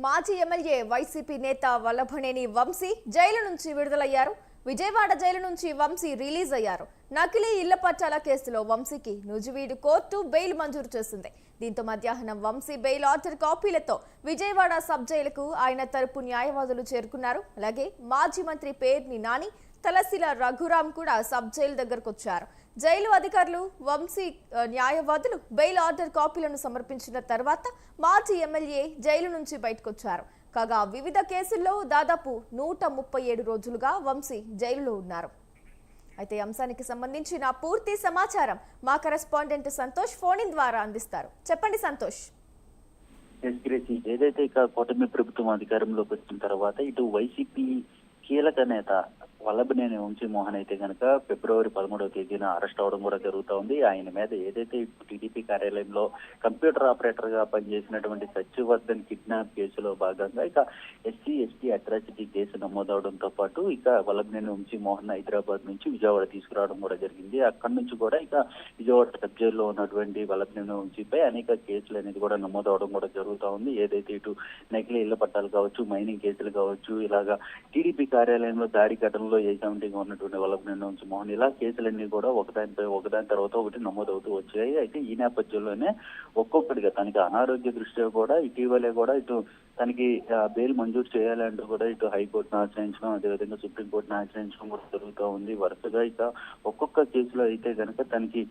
మాజీ MLA YCP నేత Vallabhaneni Vamsi jail నుంచి విడుదలయ్యారు. విజయవాడ జైలు నుంచి వంశీ రిలీజ్ అయ్యారు. నకిలీ ఇళ్ల పట్టాల కేసులో వంశీకి నూజివీడు కోర్టు బెయిల్ మంజూరు చేసింది. దీంతో మధ్యాహ్నం వంశీ బెయిల్ ఆర్డర్ కాపీలతో విజయవాడ సబ్ జైలుకు ఆయన తరపు న్యాయవాదులు చేరుకున్నారు. అలాగే మాజీ మంత్రి పేర్ని నాని, తలశీల రఘురాం కూడా సబ్ జైలు దగ్గరకు వచ్చారు. జైలు అధికారులు వంశీ న్యాయవాదులు బెయిల్ ఆర్డర్ కాపీలను సమర్పించిన తర్వాత మాజీ ఎమ్మెల్యే జైలు నుంచి బయటకొచ్చారు. కాగా వివిధ కేసుల్లో దాదాపు 137 రోజులుగా వంశీ జైలులో ఉన్నారు. అయితే అంశానికి సంబంధించిన పూర్తి సమాచారం మా కరెస్పాండెంట్ సంతోష్ ఫోన్ ద్వారా అందిస్తారు. చెప్పండి సంతోష్. ఏదైతే ఇక కూటమి ప్రభుత్వం అధికారంలోకి వచ్చిన తర్వాత ఇటు వైసీపీ కీలక నేత వల్లభనేని వంశీమోహన్ అయితే కనుక ఫిబ్రవరి 13వ తేదీన అరెస్ట్ అవడం కూడా జరుగుతూ ఉంది. ఆయన మీద ఏదైతే టీడీపీ కార్యాలయంలో కంప్యూటర్ ఆపరేటర్ గా పనిచేసినటువంటి సత్యవర్ధన్ కిడ్నాప్ కేసులో భాగంగా ఇక ఎస్సీ అట్రాసిటీ కేసు నమోదవడంతో పాటు ఇక వల్లభనేని వంశీమోహన్ హైదరాబాద్ నుంచి విజయవాడ తీసుకురావడం కూడా జరిగింది. అక్కడి నుంచి కూడా ఇక విజయవాడ సబ్ జైల్లో ఉన్నటువంటి వల్లభనేని వంశీపై అనేక కేసులు అనేది కూడా నమోదవడం కూడా జరుగుతూ ఉంది. ఏదైతే ఇటు నకిలీ ఇళ్ల పట్టాలు కావచ్చు, మైనింగ్ కేసులు కావచ్చు, ఇలాగా టీడీపీ కార్యాలయంలో దాడి ఘటనలో ఏజెంట్గా ఉన్నటువంటి వల్లభనేని వంశీమోహన్ ఇలా కేసులన్నీ కూడా ఒకదాని తర్వాత ఒకటి నమోదవుతూ వచ్చాయి. అయితే ఈ నేపథ్యంలోనే ఒక్కొక్కటిగా తనకి అనారోగ్య దృష్ట్యా కూడా ఇటీవలే కూడా ఇటు తనకి బెయిల్ మంజూరు చేయాలంటూ కూడా ఇటు హైకోర్టును ఆశ్రయించడం, అదేవిధంగా సుప్రీంకోర్టును ఆశ్రయించడం కూడా జరుగుతూ ఉంది. వరుసగా ఇక ఒక్కొక్క కేసులో అయితే కనుక తనకి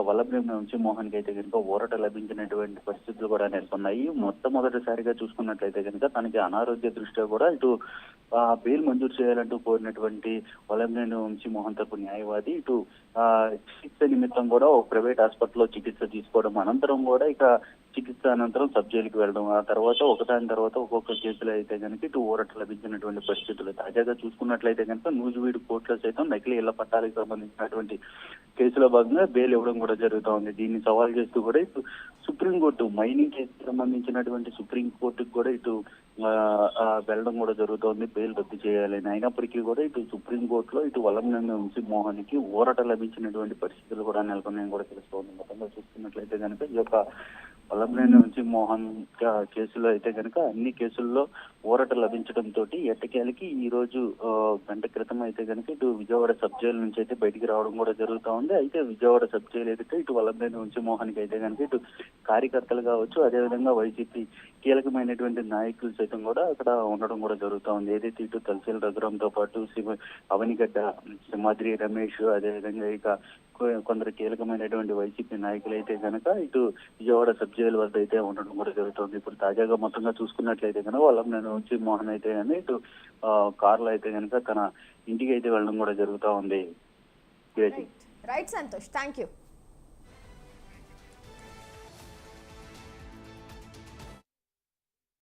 వల్లభనేని వంశీమోహన్ కి అయితే కనుక ఊరట లభించినటువంటి పరిస్థితులు కూడా నెలకొన్నాయి. మొట్టమొదటిసారిగా చూసుకున్నట్లయితే కనుక తనకి అనారోగ్య దృష్ట్యా కూడా ఇటు బెయిల్ మంజూరు చేయాలంటూ కోరినటువంటి వల్లభనేని వంశీమోహన్ తరపు న్యాయవాది ఇటు చికిత్స నిమిత్తం కూడా ఒక ప్రైవేట్ హాస్పిటల్లో చికిత్స తీసుకోవడం, అనంతరం కూడా ఇక చికిత్స అనంతరం సబ్ జైలుకి వెళ్ళడం, ఆ తర్వాత ఒకదాని తర్వాత ఒక్కొక్క కేసులో అయితే కనుక ఇటు ఊరట లభించినటువంటి పరిస్థితులు. తాజాగా చూసుకున్నట్లయితే కనుక నూజివీడు కోర్టులో సైతం నకిలీ ఇళ్ల పట్టాలకు సంబంధించినటువంటి కేసులో భాగంగా బెయిల్ ఇవ్వడం కూడా జరుగుతూ ఉంది. దీన్ని సవాల్ చేస్తూ కూడా ఇటు సుప్రీంకోర్టు మైనింగ్ కేసుకు సంబంధించినటువంటి సుప్రీంకోర్టుకు కూడా ఇటు వెళ్ళడం కూడా జరుగుతోంది బెయిల్ రద్దు చేయాలని. అయినప్పటికీ కూడా ఇటు సుప్రీంకోర్టులో ఇటు వల్లభనేని వంశీమోహన్ కి ఊరట లభించినటువంటి పరిస్థితులు కూడా నెలకొన్నాయని కూడా తెలుస్తోంది. మొత్తంగా చూసుకున్నట్లయితే కనుక ఈ యొక్క వల్లభనేని వంశీమోహన్ కేసులో అయితే కనుక అన్ని కేసుల్లో ఊరట లభించడంతో ఎట్టకేలకి ఈ రోజు గంట క్రితం అయితే కనుక ఇటు విజయవాడ సబ్ జైలు నుంచి అయితే బయటికి రావడం కూడా జరుగుతూ ఉంది. అయితే విజయవాడ సబ్ జైలు అయితే ఇటు వల్లభనేని వంశీమోహన్ కి అయితే కనుక ఇటు కార్యకర్తలు కావచ్చు, అదేవిధంగా వైసీపీ కీలకమైనటువంటి నాయకులు సైతం కూడా అక్కడ ఉండడం కూడా జరుగుతూ ఉంది. ఏదైతే ఇటు తలశీల రఘురాంతో పాటు అవనిగడ్డ, సింహాద్రి రమేష్, అదేవిధంగా ఇక కొందరు కీలకమైనటువంటి వైసీపీ నాయకులు అయితే కనుక ఇటు విజయవాడ సబ్ జైలు వద్ద అయితే ఉండడం కూడా జరుగుతుంది. ఇప్పుడు తాజాగా మొత్తంగా చూసుకున్నట్లయితే కనుక వల్లభనేని వంశీమోహన్ అయితే కానీ ఇటు కారులో అయితే కనుక తన ఇంటికి అయితే వెళ్ళడం కూడా జరుగుతూ ఉంది. Right Santosh, thank you.